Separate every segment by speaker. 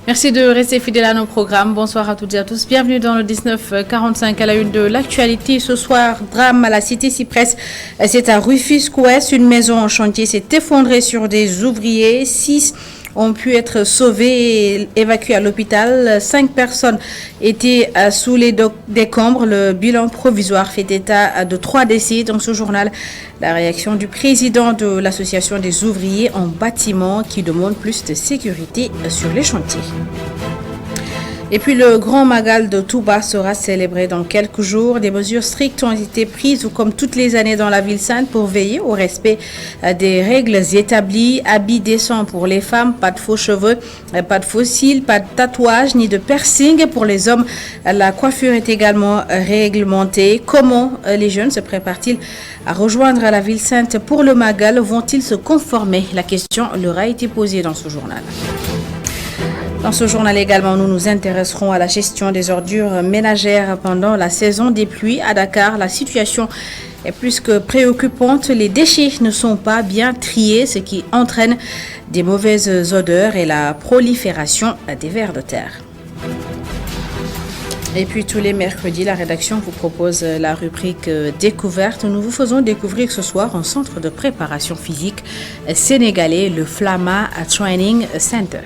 Speaker 1: Merci de rester fidèle à nos programmes. Bonsoir à toutes et à tous. Bienvenue dans le 1945 à la une de l'actualité. Ce soir, drame à la cité Cyprès. C'est à Rufisque-Ouest. Une maison en chantier s'est effondrée sur des ouvriers. 6 ont pu être sauvés et évacués à l'hôpital. 5 personnes étaient sous les décombres. Le bilan provisoire fait état de 3 décès. Dans ce journal, la réaction du président de l'association des ouvriers en bâtiment qui demande plus de sécurité sur les chantiers. Et puis le Grand Magal de Touba sera célébré dans quelques jours. Des mesures strictes ont été prises, comme toutes les années dans la ville sainte, pour veiller au respect des règles établies. Habits décents pour les femmes, pas de faux cheveux, pas de faux cils, pas de tatouage ni de piercing. Pour les hommes, la coiffure est également réglementée. Comment les jeunes se préparent-ils à rejoindre la ville sainte pour le Magal? Vont-ils se conformer? La question leur a été posée dans ce journal. Dans ce journal également, nous nous intéresserons à la gestion des ordures ménagères pendant la saison des pluies. À Dakar, la situation est plus que préoccupante. Les déchets ne sont pas bien triés, ce qui entraîne des mauvaises odeurs et la prolifération des vers de terre. Et puis tous les mercredis, la rédaction vous propose la rubrique Découverte. Nous vous faisons découvrir ce soir un centre de préparation physique sénégalais, le Flama Training Center.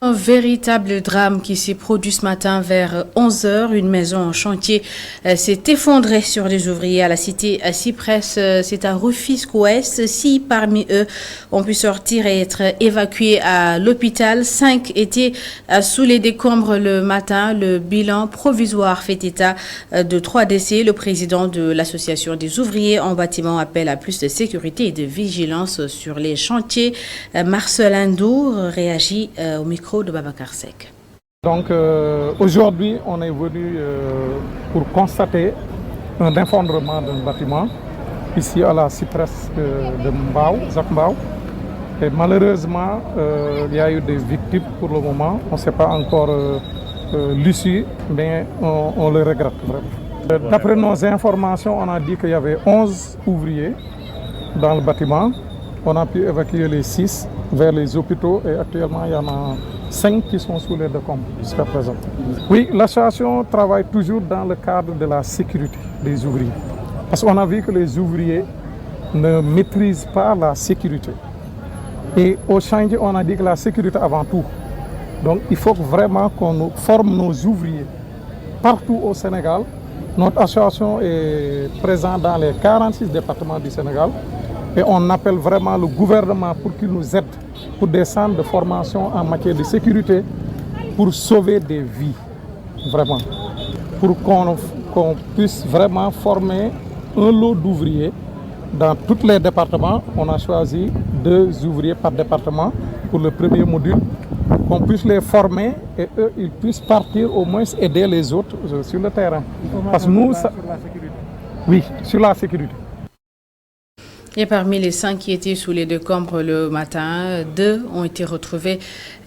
Speaker 1: Un véritable drame qui s'est produit ce matin vers 11h. Une maison en chantier s'est effondrée sur des ouvriers à la cité Cyprès. C'est à Rufisque-Ouest. 6 parmi eux ont pu sortir et être évacués à l'hôpital. 5 étaient sous les décombres le matin. Le bilan provisoire fait état de 3 décès. Le président de l'association des ouvriers en bâtiment appelle à plus de sécurité et de vigilance sur les chantiers. Marcelin Dour réagit au micro de Babacar Seck.
Speaker 2: Donc aujourd'hui, on est venu pour constater un effondrement d'un bâtiment ici à la Cyprès de Mbao, Zac Mbao. Et malheureusement, il y a eu des victimes pour le moment. On ne sait pas encore l'issue, mais on le regrette vraiment. D'après nos informations, on a dit qu'il y avait 11 ouvriers dans le bâtiment. On a pu évacuer les 6 vers les hôpitaux et actuellement il y en a 5 qui sont sous les décombres jusqu'à présent. Oui, l'association travaille toujours dans le cadre de la sécurité des ouvriers. Parce qu'on a vu que les ouvriers ne maîtrisent pas la sécurité. Et au chantier, on a dit que la sécurité avant tout. Donc il faut vraiment qu'on forme nos ouvriers partout au Sénégal. Notre association est présente dans les 46 départements du Sénégal. Et on appelle vraiment le gouvernement pour qu'il nous aide pour des centres de formation en matière de sécurité pour sauver des vies, vraiment. Pour qu'on puisse vraiment former un lot d'ouvriers dans tous les départements. On a choisi 2 ouvriers par département pour le premier module, qu'on puisse les former et eux, ils puissent partir au moins aider les autres sur le terrain. Parce que nous, ça... sur la sécurité. Oui, sur la sécurité.
Speaker 1: Et parmi les 5 qui étaient sous les décombres le matin, 2 ont été retrouvés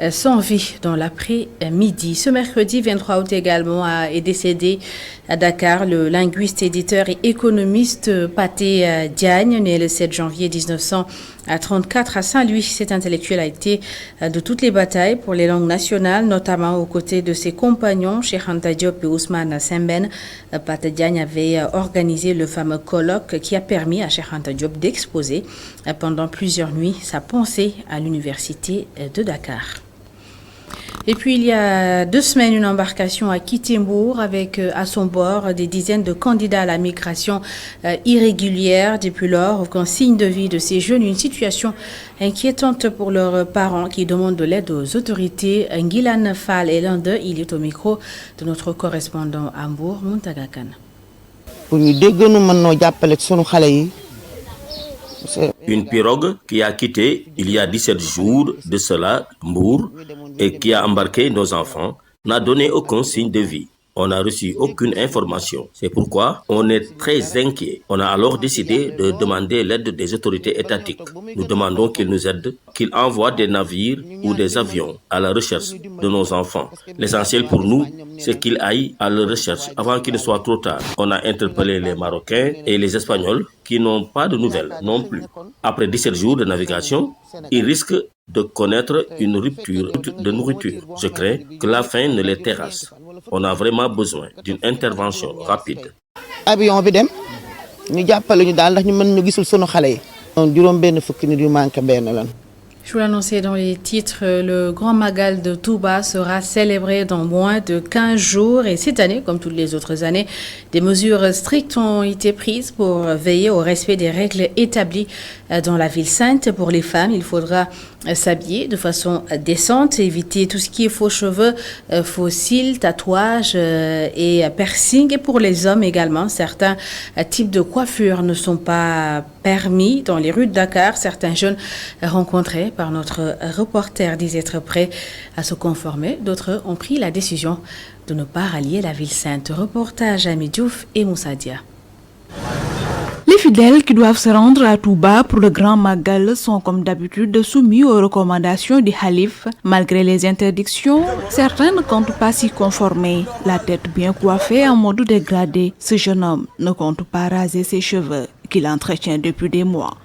Speaker 1: sans vie dans l'après-midi. Ce mercredi 23 août également est décédé à Dakar le linguiste, éditeur et économiste Pathé Diagne, né le 7 janvier 1934 à Saint-Louis. Cet intellectuel a été de toutes les batailles pour les langues nationales, notamment aux côtés de ses compagnons Cheikh Anta Diop et Ousmane Sembène. Pathé Diagne avait organisé le fameux colloque qui a permis à Cheikh Anta Diop d'exposer pendant plusieurs nuits sa pensée à l'université de Dakar. Et puis il y a 2 semaines, une embarcation a quitté Mbour avec à son bord des dizaines de candidats à la migration irrégulière. Depuis lors, aucun signe de vie de ces jeunes, une situation inquiétante pour leurs parents qui demandent de l'aide aux autorités. Ngilane Fall est l'un d'eux, il est au micro de notre correspondant à Mbour, Mountaga Kane.
Speaker 3: Une pirogue qui a quitté il y a 17 jours de cela Mbour et qui a embarqué nos enfants n'a donné aucun signe de vie. On n'a reçu aucune information. C'est pourquoi on est très inquiet. On a alors décidé de demander l'aide des autorités étatiques. Nous demandons qu'ils nous aident, qu'ils envoient des navires ou des avions à la recherche de nos enfants. L'essentiel pour nous, c'est qu'ils aillent à la recherche avant qu'il ne soit trop tard. On a interpellé les Marocains et les Espagnols qui n'ont pas de nouvelles non plus. Après 17 jours de navigation, ils risquent de connaître une rupture de nourriture. Je crains que la faim ne les terrasse. On a vraiment besoin d'une intervention rapide.
Speaker 4: Avion bi dem ñu jàppale ñu daal ndax ñu mën ñu gisul sunu xale yi. Juróom benn fukki nit yu manqué benn lan.
Speaker 1: Je vous l'annonçais dans les titres, le Grand Magal de Touba sera célébré dans moins de 15 jours et cette année, comme toutes les autres années, des mesures strictes ont été prises pour veiller au respect des règles établies dans la ville sainte. Pour les femmes, il faudra s'habiller de façon décente, éviter tout ce qui est faux cheveux, faux cils, tatouages et piercing. Et pour les hommes également, certains types de coiffures ne sont pas permis dans les rues de Dakar. Certains jeunes rencontrés par notre reporter disent être prêts à se conformer. D'autres ont pris la décision de ne pas rallier la ville sainte. Reportage Ami Diouf et Moussa Dia.
Speaker 5: Les fidèles qui doivent se rendre à Touba pour le Grand Magal sont comme d'habitude soumis aux recommandations du Khalif. Malgré les interdictions, certains ne comptent pas s'y conformer. La tête bien coiffée en mode dégradé, ce jeune homme ne compte pas raser ses cheveux qu'il entretient depuis des mois.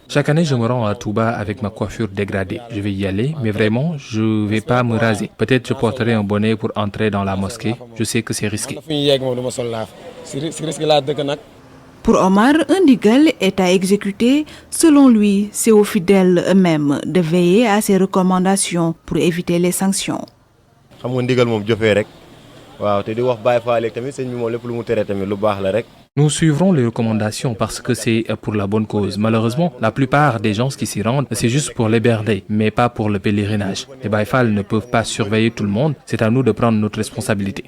Speaker 6: Chaque année, je me rends à Touba avec ma coiffure dégradée. Je vais y aller, mais vraiment, je ne vais pas me raser. Peut-être je porterai un bonnet pour entrer dans la mosquée. Je sais que c'est risqué.
Speaker 5: Pour Omar, un digal est à exécuter. Selon lui, c'est aux fidèles eux-mêmes de veiller à ses recommandations pour éviter les sanctions.
Speaker 6: Nous suivrons les recommandations parce que c'est pour la bonne cause. Malheureusement, la plupart des gens qui s'y rendent, c'est juste pour les berder, mais pas pour le pèlerinage. Les Baïfal ne peuvent pas surveiller tout le monde, c'est à nous de prendre notre responsabilité.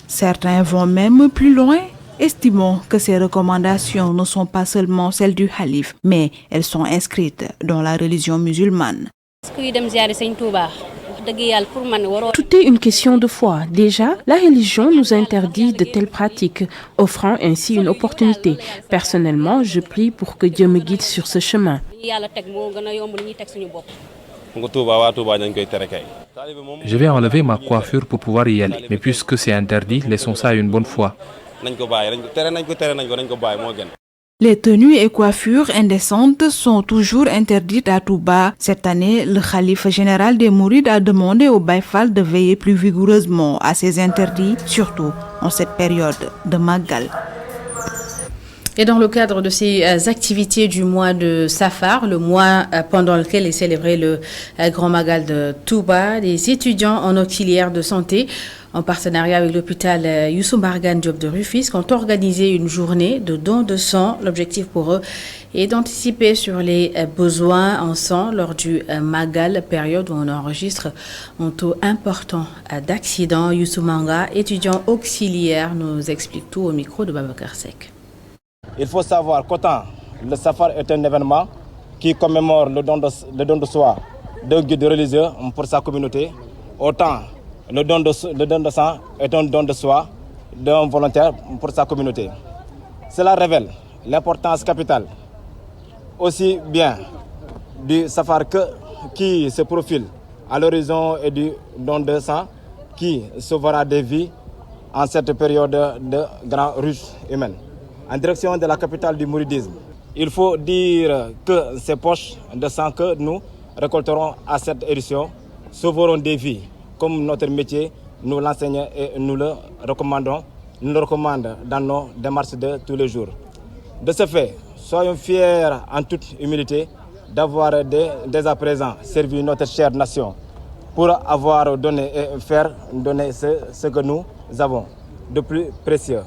Speaker 5: Certains vont même plus loin, estimant que ces recommandations ne sont pas seulement celles du Khalif, mais elles sont inscrites dans la religion musulmane.
Speaker 7: Tout est une question de foi. Déjà, la religion nous interdit de telles pratiques, offrant ainsi une opportunité. Personnellement, je prie pour que Dieu me guide sur ce chemin.
Speaker 6: Je vais enlever ma coiffure pour pouvoir y aller. Mais puisque c'est interdit, laissons ça une bonne fois.
Speaker 5: Les tenues et coiffures indécentes sont toujours interdites à Touba. Cette année, le Khalife général des Mourides a demandé aux Baïfal de veiller plus vigoureusement à ces interdits, surtout en cette période de Magal.
Speaker 1: Et dans le cadre de ces activités du mois de Safar, le mois pendant lequel est célébré le Grand Magal de Touba, les étudiants en auxiliaire de santé, en partenariat avec l'hôpital Youssou Mbargane Diop de Rufisque, ont organisé une journée de don de sang. L'objectif pour eux est d'anticiper sur les besoins en sang lors du Magal, période où on enregistre un taux important d'accidents. Youssou Manga, étudiant auxiliaire, nous explique tout au micro de Babacar Seck.
Speaker 8: Il faut savoir qu'autant le Safar est un événement qui commémore le don de soi d'un guide religieux pour sa communauté, autant le don de sang est un don de soi d'un volontaire pour sa communauté. Cela révèle l'importance capitale aussi bien du Safar qui se profile à l'horizon et du don de sang qui sauvera des vies en cette période de grand rush humaine. En direction de la capitale du mouridisme, il faut dire que ces poches de sang que nous récolterons à cette édition sauveront des vies, comme notre métier nous l'enseigne et nous le recommandons. Nous le recommandons dans nos démarches de tous les jours. De ce fait, soyons fiers en toute humilité d'avoir dès à présent servi notre chère nation pour avoir donné et faire donner ce que nous avons de plus précieux,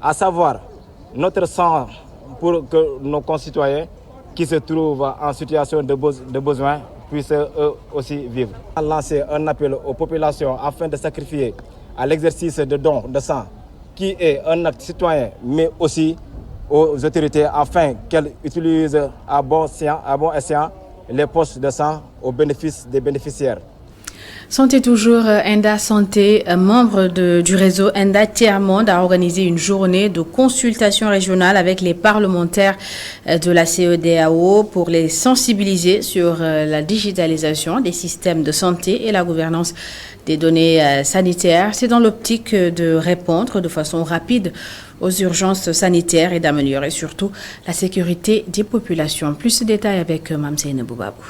Speaker 8: à savoir notre sang pour que nos concitoyens qui se trouvent en situation de besoin puissent eux aussi vivre. Lancer un appel aux populations afin de sacrifier à l'exercice de don de sang qui est un acte citoyen, mais aussi aux autorités afin qu'elles utilisent à bon escient les poches de sang au bénéfice des bénéficiaires.
Speaker 1: Santé toujours, Enda Santé, membre du réseau Enda Tiers-Monde, a organisé une journée de consultation régionale avec les parlementaires de la CEDEAO pour les sensibiliser sur la digitalisation des systèmes de santé et la gouvernance des données sanitaires. C'est dans l'optique de répondre de façon rapide aux urgences sanitaires et d'améliorer surtout la sécurité des populations. Plus de détails avec Mamsene Boubabou.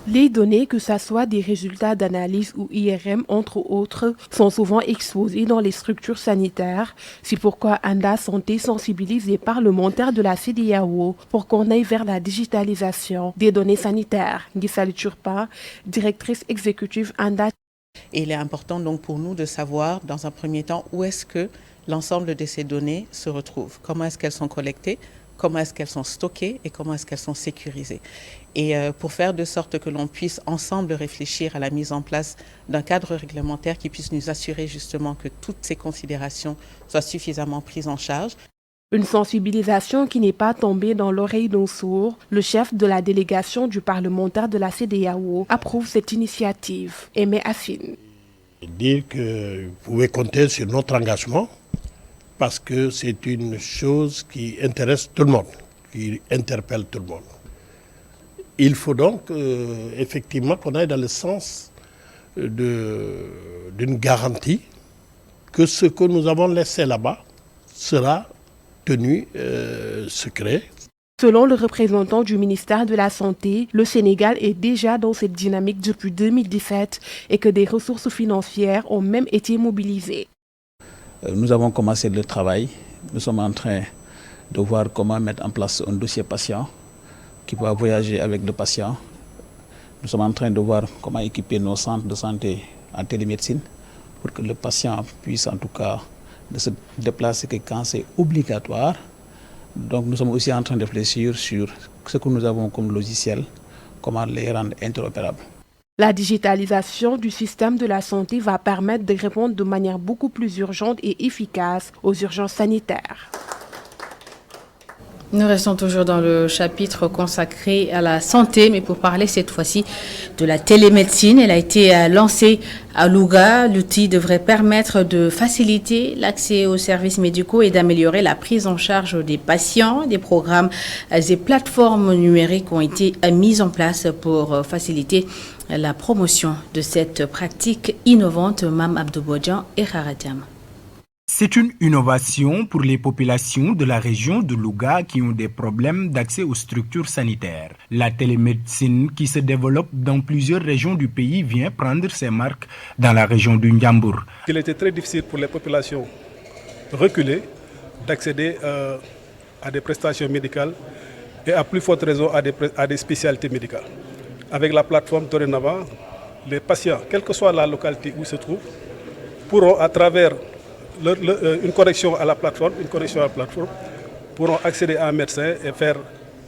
Speaker 7: Les données, que ce soit des résultats d'analyse ou IRM, entre autres, sont souvent exposées dans les structures sanitaires. C'est pourquoi Enda Santé sensibilise les parlementaires de la CEDEAO pour qu'on aille vers la digitalisation des données sanitaires. Gisali Turpa, directrice exécutive Enda.
Speaker 9: Et il est important donc pour nous de savoir, dans un premier temps, où est-ce que l'ensemble de ces données se retrouvent, comment est-ce qu'elles sont collectées, comment est-ce qu'elles sont stockées et comment est-ce qu'elles sont sécurisées. Et pour faire de sorte que l'on puisse ensemble réfléchir à la mise en place d'un cadre réglementaire qui puisse nous assurer justement que toutes ces considérations soient suffisamment prises en charge.
Speaker 7: Une sensibilisation qui n'est pas tombée dans l'oreille d'un sourd. Le chef de la délégation du parlementaire de la CEDEAO approuve cette initiative. Aimé Affine.
Speaker 10: Dire que vous pouvez compter sur notre engagement parce que c'est une chose qui intéresse tout le monde, qui interpelle tout le monde. Il faut donc effectivement qu'on aille dans le sens d'une garantie que ce que nous avons laissé là-bas sera tenu secret.
Speaker 7: Selon le représentant du ministère de la Santé, le Sénégal est déjà dans cette dynamique depuis 2017 et que des ressources financières ont même été mobilisées.
Speaker 11: Nous avons commencé le travail. Nous sommes en train de voir comment mettre en place un dossier patient qui va voyager avec le patient. Nous sommes en train de voir comment équiper nos centres de santé en télémédecine pour que le patient puisse en tout cas ne se déplacer que quand c'est obligatoire. Donc nous sommes aussi en train de réfléchir sur ce que nous avons comme logiciel, comment les rendre interopérables.
Speaker 7: La digitalisation du système de la santé va permettre de répondre de manière beaucoup plus urgente et efficace aux urgences sanitaires.
Speaker 1: Nous restons toujours dans le chapitre consacré à la santé, mais pour parler cette fois-ci de la télémédecine. Elle a été lancée à Louga. L'outil devrait permettre de faciliter l'accès aux services médicaux et d'améliorer la prise en charge des patients. Des programmes et plateformes numériques ont été mis en place pour faciliter la promotion de cette pratique innovante. Mam Abdoubodjan et Kharatiam.
Speaker 12: C'est une innovation pour les populations de la région de Louga qui ont des problèmes d'accès aux structures sanitaires. La télémédecine qui se développe dans plusieurs régions du pays vient prendre ses marques dans la région du Ndiambour.
Speaker 13: Il était très difficile pour les populations reculées d'accéder à des prestations médicales et à plus forte raison à des spécialités médicales. Avec la plateforme dorénavant, les patients, quelle que soit la localité où ils se trouvent, pourront à travers une connexion à la plateforme, pourront accéder à un médecin et faire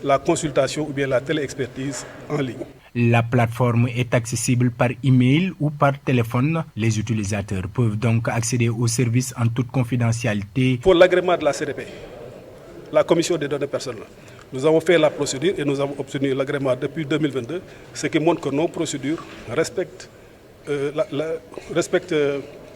Speaker 13: la consultation ou bien la téléexpertise en ligne.
Speaker 12: La plateforme est accessible par email ou par téléphone. Les utilisateurs peuvent donc accéder aux services en toute confidentialité.
Speaker 13: Pour l'agrément de la CDP, la Commission des données personnelles, nous avons fait la procédure et nous avons obtenu l'agrément depuis 2022, ce qui montre que nos procédures respectent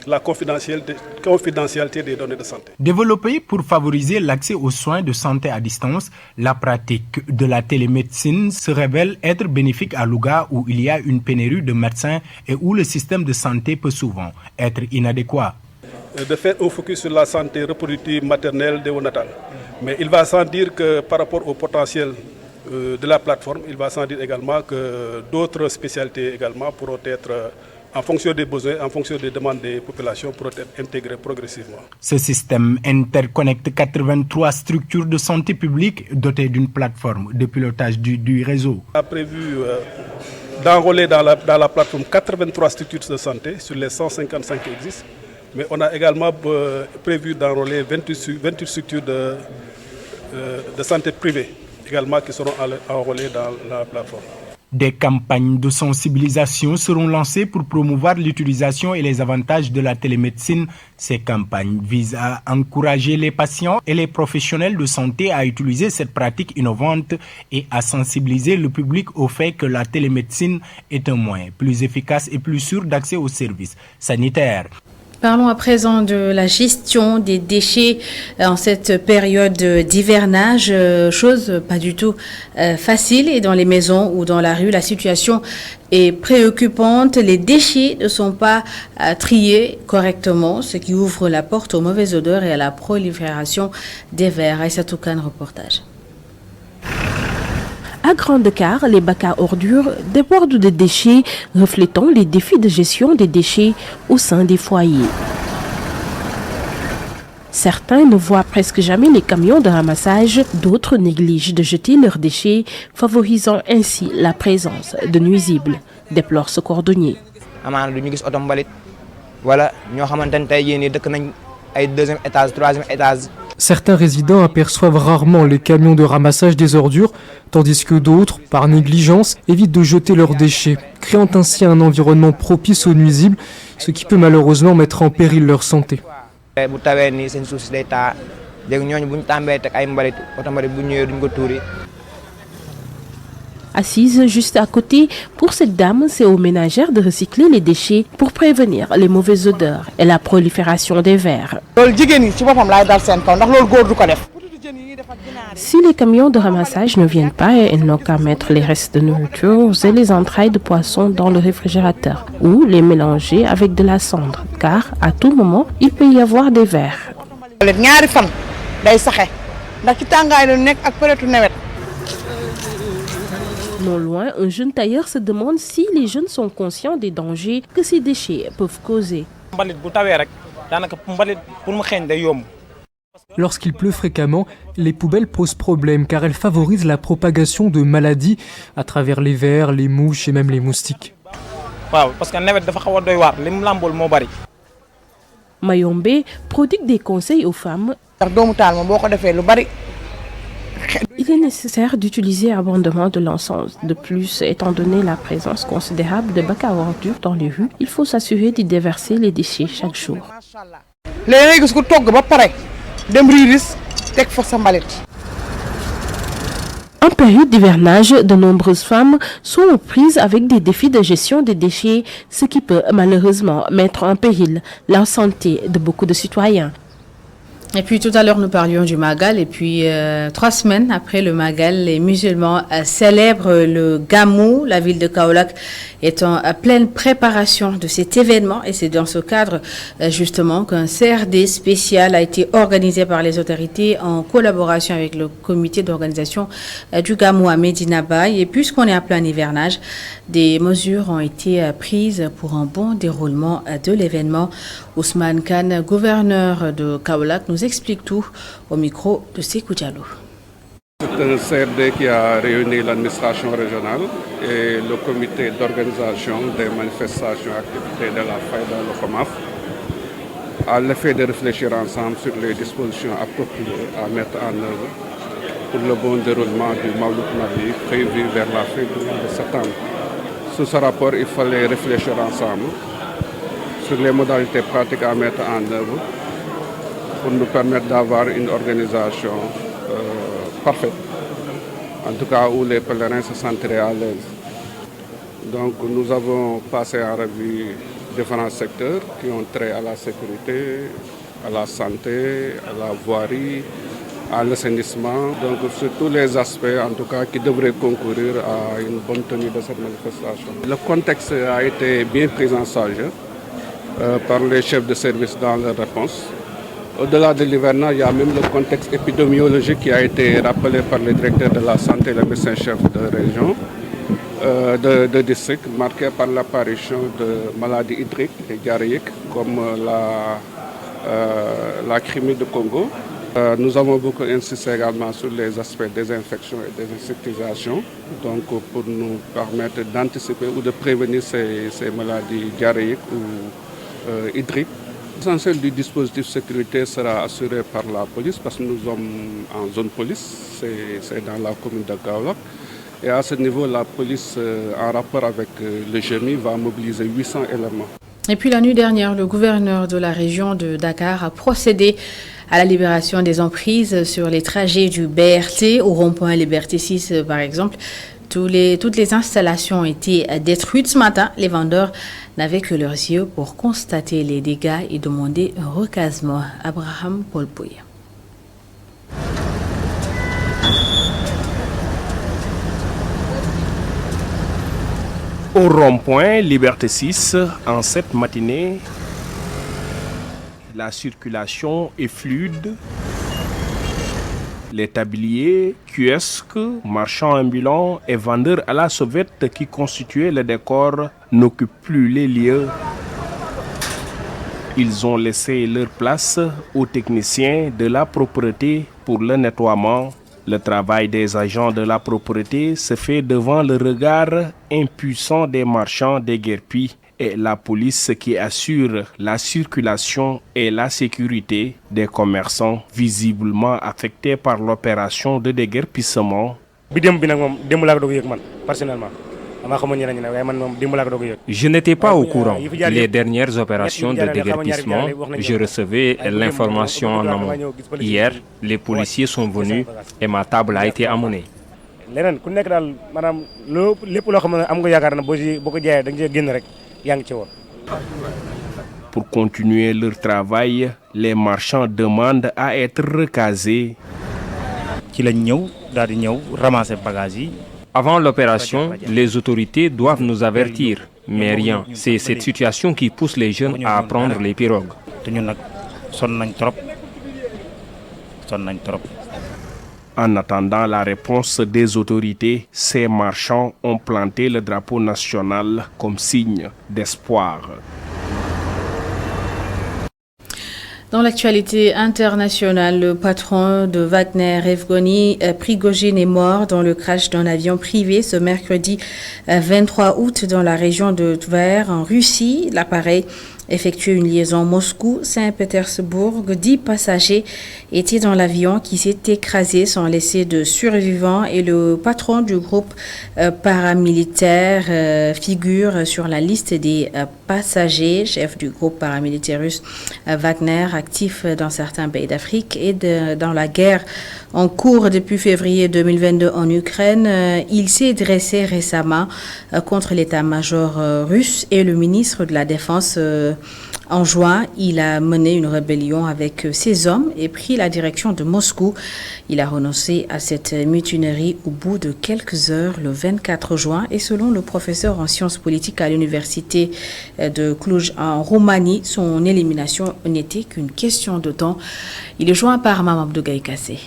Speaker 13: la confidentialité des données de santé.
Speaker 12: Développée pour favoriser l'accès aux soins de santé à distance, la pratique de la télémédecine se révèle être bénéfique à Louga où il y a une pénurie de médecins et où le système de santé peut souvent être inadéquat.
Speaker 13: De faire un focus sur la santé reproductive, maternelle, néonatale. Mais il va sans dire que par rapport au potentiel de la plateforme, il va sans dire également que d'autres spécialités également pourront être en fonction des besoins, en fonction des demandes des populations, pour être intégré progressivement.
Speaker 12: Ce système interconnecte 83 structures de santé publique dotées d'une plateforme de pilotage du réseau.
Speaker 13: On a prévu d'enrôler dans la plateforme 83 structures de santé sur les 155 qui existent, mais on a également prévu d'enrôler 28 structures de santé privée également qui seront enrôlées dans la plateforme.
Speaker 12: Des campagnes de sensibilisation seront lancées pour promouvoir l'utilisation et les avantages de la télémédecine. Ces campagnes visent à encourager les patients et les professionnels de santé à utiliser cette pratique innovante et à sensibiliser le public au fait que la télémédecine est un moyen plus efficace et plus sûr d'accès aux services sanitaires.
Speaker 1: Parlons à présent de la gestion des déchets en cette période d'hivernage, chose pas du tout facile. Et dans les maisons ou dans la rue, la situation est préoccupante. Les déchets ne sont pas triés correctement, ce qui ouvre la porte aux mauvaises odeurs et à la prolifération des vers. Aïssatou Kane, reportage.
Speaker 7: À Grand-Dakar, les bacs à ordures débordent de déchets, reflétant les défis de gestion des déchets au sein des foyers. Certains ne voient presque jamais les camions de ramassage, d'autres négligent de jeter leurs déchets, favorisant ainsi la présence de nuisibles, déplore ce cordonnier.
Speaker 14: Certains résidents aperçoivent rarement les camions de ramassage des ordures, tandis que d'autres, par négligence, évitent de jeter leurs déchets, créant ainsi un environnement propice aux nuisibles, ce qui peut malheureusement mettre en péril leur santé.
Speaker 7: Assise juste à côté, pour cette dame, c'est aux ménagères de recycler les déchets pour prévenir les mauvaises odeurs et la prolifération des vers. Si les camions de ramassage ne viennent pas, elles n'ont qu'à mettre les restes de nourriture et les entrailles de poisson dans le réfrigérateur ou les mélanger avec de la cendre, car à tout moment, il peut y avoir des vers. Non loin, un jeune tailleur se demande si les jeunes sont conscients des dangers que ces déchets peuvent causer.
Speaker 14: Lorsqu'il pleut fréquemment, les poubelles posent problème car elles favorisent la propagation de maladies à travers les vers, les mouches et même les moustiques.
Speaker 7: Mayombe prodigue des conseils aux femmes. Il est nécessaire d'utiliser abondamment de l'encens. De plus, étant donné la présence considérable de bacs à ordures dans les rues, il faut s'assurer d'y déverser les déchets chaque jour. En période d'hivernage, de nombreuses femmes sont aux prises avec des défis de gestion des déchets, ce qui peut malheureusement mettre en péril la santé de beaucoup de citoyens.
Speaker 1: Et puis tout à l'heure, nous parlions du Magal. Et puis 3 semaines après le Magal, les musulmans célèbrent le Gamou. La ville de Kaolack est en pleine préparation de cet événement. Et c'est dans ce cadre, justement, qu'un CRD spécial a été organisé par les autorités en collaboration avec le comité d'organisation du Gamou à Medina Bay. Et puisqu'on est en plein hivernage, des mesures ont été prises pour un bon déroulement de l'événement. Ousmane Khan, gouverneur de Kaolack, nous explique tout au micro de Sékou Diallo.
Speaker 15: C'est un CRD qui a réuni l'administration régionale et le comité d'organisation des manifestations et activités de la Faïda Lokomaf à l'effet de réfléchir ensemble sur les dispositions appropriées à mettre en œuvre pour le bon déroulement du Mawlid Nabi prévu vers la fin du mois de septembre. Sous ce rapport, il fallait réfléchir ensemble sur les modalités pratiques à mettre en œuvre pour nous permettre d'avoir une organisation parfaite, en tout cas où les pèlerins se sentiraient à l'aise. Donc nous avons passé en revue différents secteurs qui ont trait à la sécurité, à la santé, à la voirie, à l'assainissement, donc sur tous les aspects en tout cas qui devraient concourir à une bonne tenue de cette manifestation. Le contexte a été bien pris en charge par les chefs de service dans leur réponse. Au-delà de l'hivernage, il y a même le contexte épidémiologique qui a été rappelé par les directeurs de la santé et les médecins-chefs de région, de district, marqué par l'apparition de maladies hydriques et diarrhéiques comme la crimée de Congo. Nous avons beaucoup insisté également sur les aspects des infections et des insectisations, donc pour nous permettre d'anticiper ou de prévenir ces maladies diarrhéiques ou hydriques. L'essentiel du dispositif sécurité sera assuré par la police parce que nous sommes en zone police, c'est dans la commune de Kaolack. Et à ce niveau, la police, en rapport avec le GMI, va mobiliser 800 éléments.
Speaker 1: Et puis la nuit dernière, le gouverneur de la région de Dakar a procédé à la libération des emprises sur les trajets du BRT au rond-point Liberté 6 par exemple. Toutes les installations ont été détruites ce matin. Les vendeurs n'avaient que leurs yeux pour constater les dégâts et demander un recasement. Abraham Polpouille.
Speaker 16: Au rond-point Liberté 6, en cette matinée, la circulation est fluide. Les tabliers, kiosques, marchands ambulants et vendeurs à la sauvette qui constituaient le décor n'occupent plus les lieux. Ils ont laissé leur place aux techniciens de la propreté pour le nettoiement. Le travail des agents de la propreté se fait devant le regard impuissant des marchands déguerpis et la police qui assure la circulation et la sécurité des commerçants visiblement affectés par l'opération de déguerpissement.
Speaker 17: Je n'étais pas au courant. Les dernières opérations de déguerpissement, je recevais l'information en amont. Hier, les policiers sont venus et ma table a été amenée.
Speaker 16: Pour continuer leur travail, les marchands demandent à être recasés.
Speaker 17: Avant l'opération, les autorités doivent nous avertir, mais rien. C'est cette situation qui pousse les jeunes à prendre les pirogues.
Speaker 16: En attendant la réponse des autorités, ces marchands ont planté le drapeau national comme signe d'espoir.
Speaker 1: Dans l'actualité internationale, le patron de Wagner, Evgeny Prigojine, est mort dans le crash d'un avion privé ce mercredi 23 août dans la région de Tver, en Russie. L'appareil effectuait une liaison Moscou-Saint-Pétersbourg. 10 passagers étaient dans l'avion qui s'est écrasé sans laisser de survivants et le patron du groupe paramilitaire figure sur la liste des passagers, chef du groupe paramilitaire russe Wagner, actif dans certains pays d'Afrique et dans la guerre en cours depuis février 2022 en Ukraine. Il s'est dressé récemment contre l'état-major russe et le ministre de la Défense. En juin, il a mené une rébellion avec ses hommes et pris la direction de Moscou. Il a renoncé à cette mutinerie au bout de quelques heures le 24 juin et selon le professeur en sciences politiques à l'université de Cluj en Roumanie, son élimination n'était qu'une question de temps. Il est joint par Mamadou Gaïkassé.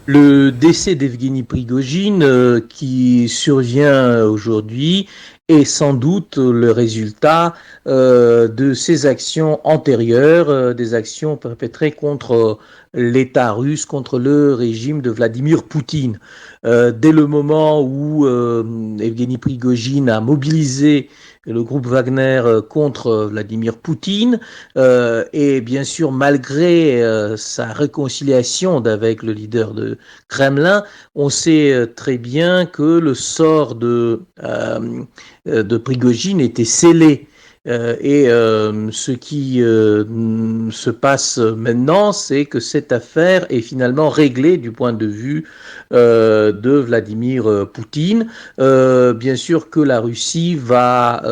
Speaker 18: Le décès d'Evgeny Prigojine qui survient aujourd'hui est sans doute le résultat de ses actions antérieures, des actions perpétrées contre l'État russe, contre le régime de Vladimir Poutine. Dès le moment où Evgeny Prigojine a mobilisé le groupe Wagner contre Vladimir Poutine et bien sûr malgré sa réconciliation avec le leader de Kremlin, on sait très bien que le sort de Prigojine était scellé. Et ce qui se passe maintenant, c'est que cette affaire est finalement réglée du point de vue de Vladimir Poutine. Bien sûr que la Russie va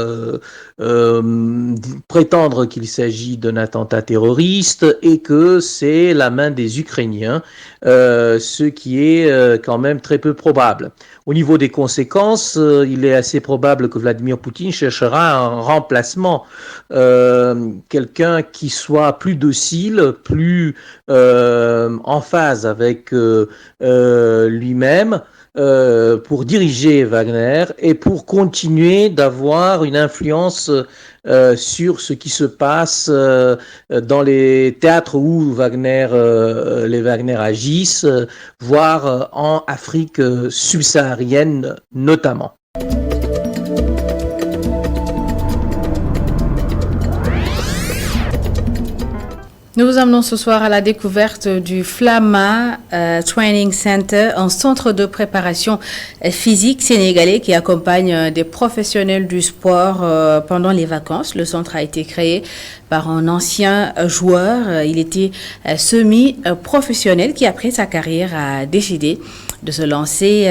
Speaker 18: prétendre qu'il s'agit d'un attentat terroriste et que c'est la main des Ukrainiens, ce qui est quand même très peu probable. Au niveau des conséquences, il est assez probable que Vladimir Poutine cherchera un remplacement, quelqu'un qui soit plus docile, plus en phase avec lui-même, pour diriger Wagner et pour continuer d'avoir une influence sur ce qui se passe dans les théâtres où les Wagner agissent, voire en Afrique subsaharienne notamment.
Speaker 1: Nous vous emmenons ce soir à la découverte du Flama Training Center, un centre de préparation physique sénégalais qui accompagne des professionnels du sport pendant les vacances. Le centre a été créé par un ancien joueur. Il était semi-professionnel qui, après sa carrière, a décidé de se lancer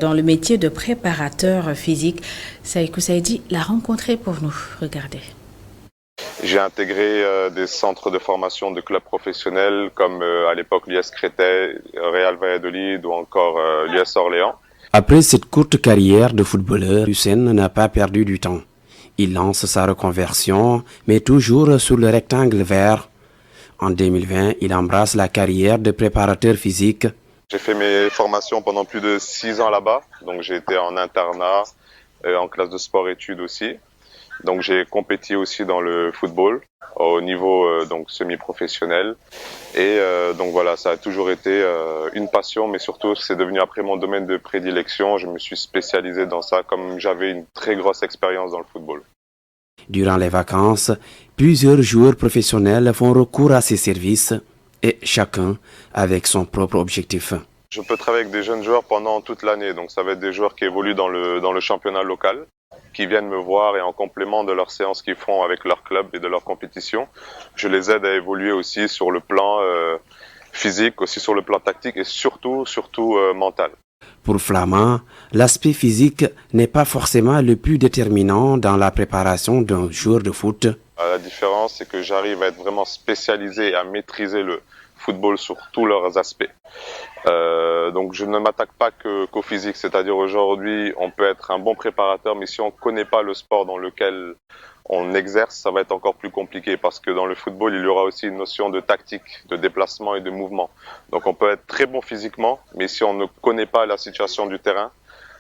Speaker 1: dans le métier de préparateur physique. Saïkou Saïdi l'a rencontré pour nous. Regardez.
Speaker 19: J'ai intégré des centres de formation de clubs professionnels comme à l'époque l'US Créteil, Real Valladolid ou encore l'US Orléans.
Speaker 20: Après cette courte carrière de footballeur, Hussein n'a pas perdu du temps. Il lance sa reconversion, mais toujours sur le rectangle vert. En 2020, il embrasse la carrière de préparateur physique.
Speaker 19: J'ai fait mes formations pendant plus de 6 ans là-bas. Donc j'ai été en internat, en classe de sport-études aussi. Donc j'ai compéti aussi dans le football au niveau donc semi-professionnel et donc voilà, ça a toujours été une passion, mais surtout c'est devenu après mon domaine de prédilection. Je me suis spécialisé dans ça comme j'avais une très grosse expérience dans le football.
Speaker 20: Durant les vacances, plusieurs joueurs professionnels font recours à ces services et chacun avec son propre objectif.
Speaker 19: Je peux travailler avec des jeunes joueurs pendant toute l'année, donc ça va être des joueurs qui évoluent dans le championnat local, qui viennent me voir et en complément de leurs séances qu'ils font avec leur club et de leur compétition, je les aide à évoluer aussi sur le plan physique, aussi sur le plan tactique et surtout mental.
Speaker 20: Pour Flama, l'aspect physique n'est pas forcément le plus déterminant dans la préparation d'un joueur de foot.
Speaker 19: La différence, c'est que j'arrive à être vraiment spécialisé et à maîtriser le football sur tous leurs aspects. Donc je ne m'attaque pas qu'au physique, c'est-à-dire aujourd'hui on peut être un bon préparateur, mais si on ne connaît pas le sport dans lequel on exerce, ça va être encore plus compliqué parce que dans le football il y aura aussi une notion de tactique, de déplacement et de mouvement. Donc on peut être très bon physiquement, mais si on ne connaît pas la situation du terrain,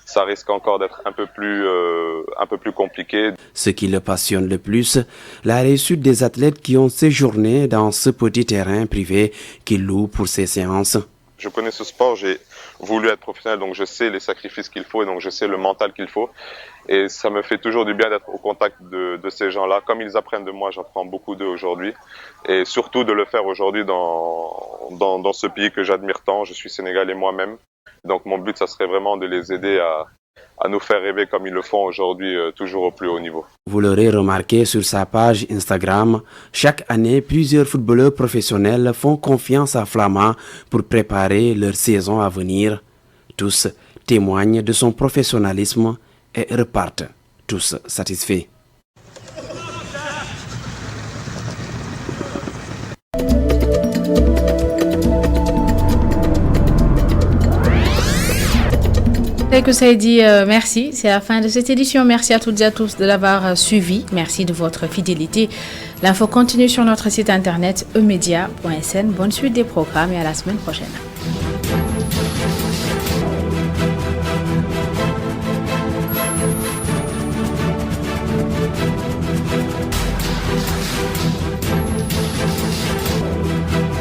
Speaker 19: ça risque encore d'être un peu plus compliqué.
Speaker 20: Ce qui le passionne le plus, la réussite des athlètes qui ont séjourné dans ce petit terrain privé qu'il loue pour ses séances.
Speaker 19: Je connais ce sport, j'ai voulu être professionnel, donc je sais les sacrifices qu'il faut et donc je sais le mental qu'il faut. Et ça me fait toujours du bien d'être au contact de ces gens-là. Comme ils apprennent de moi, j'apprends beaucoup d'eux aujourd'hui. Et surtout de le faire aujourd'hui dans ce pays que j'admire tant. Je suis sénégalais moi-même. Donc mon but, ça serait vraiment de les aider à nous faire rêver comme ils le font aujourd'hui, toujours au plus haut niveau.
Speaker 20: Vous l'aurez remarqué sur sa page Instagram, chaque année, plusieurs footballeurs professionnels font confiance à Flama pour préparer leur saison à venir. Tous témoignent de son professionnalisme et repartent tous satisfaits.
Speaker 1: Que ça ait dit merci, c'est la fin de cette édition. Merci à toutes et à tous de l'avoir suivi. Merci de votre fidélité. L'info continue sur notre site internet emedia.sn. Bonne suite des programmes et à la semaine prochaine.